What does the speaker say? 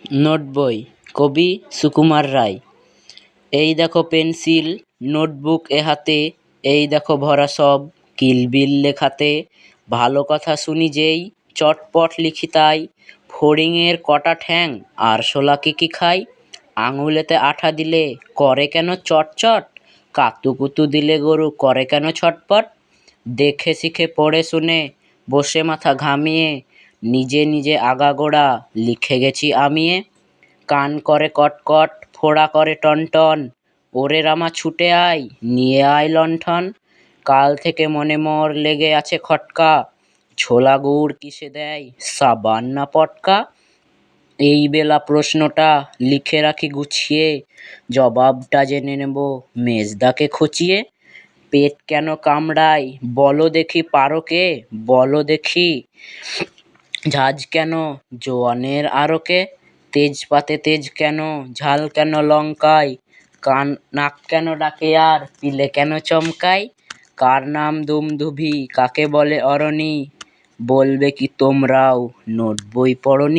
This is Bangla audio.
নোট বই, কবি সুকুমার রায়। এই দেখো পেনসিল নোটবুক এ হাতে, এই দেখো ভরা সব কিলবিল লেখাতে। ভালো কথা শুনি যেই চটপট লিখি তাই, ফড়িংয়ের কটা ঠ্যাং আরশোলা কি খায়। আঙুলেতে আঠা দিলে করে কেন চটচট, কাতুকুতু দিলে গরু করে কেন ছটপট। দেখে শিখে পড়ে শুনে বসে মাথা ঘামিয়ে, নিজে নিজে আগাগোড়া লিখে গেছি আমিয়ে। কান করে কটকট, ফোড়া করে টনটন, ওরে রামা ছুটে আয় নিয়ে আয় লণ্ঠন। কাল থেকে মনে মোর লেগে আছে খটকা, ছোলা গুড় কিসে দেয় সাবান না পটকা। এই বেলা প্রশ্নটা লিখে রাখি গুছিয়ে, জবাবটা জেনে নেব মেজদাকে খুঁচিয়ে। পেট কেন কামড়ায় বলো দেখি পারো কে, বলো দেখি ঝাঁজ কেন জোয়ানের আরকে। তেজপাতে তেজ কেন, ঝাল কেন লঙ্কায়, নাক কেন ডাকে আর পিলে কেন চমকায়। কার নাম দুমদুভি কাকে বলে অরণি, বলবে কি তোমরাও নোট বই পড়নি।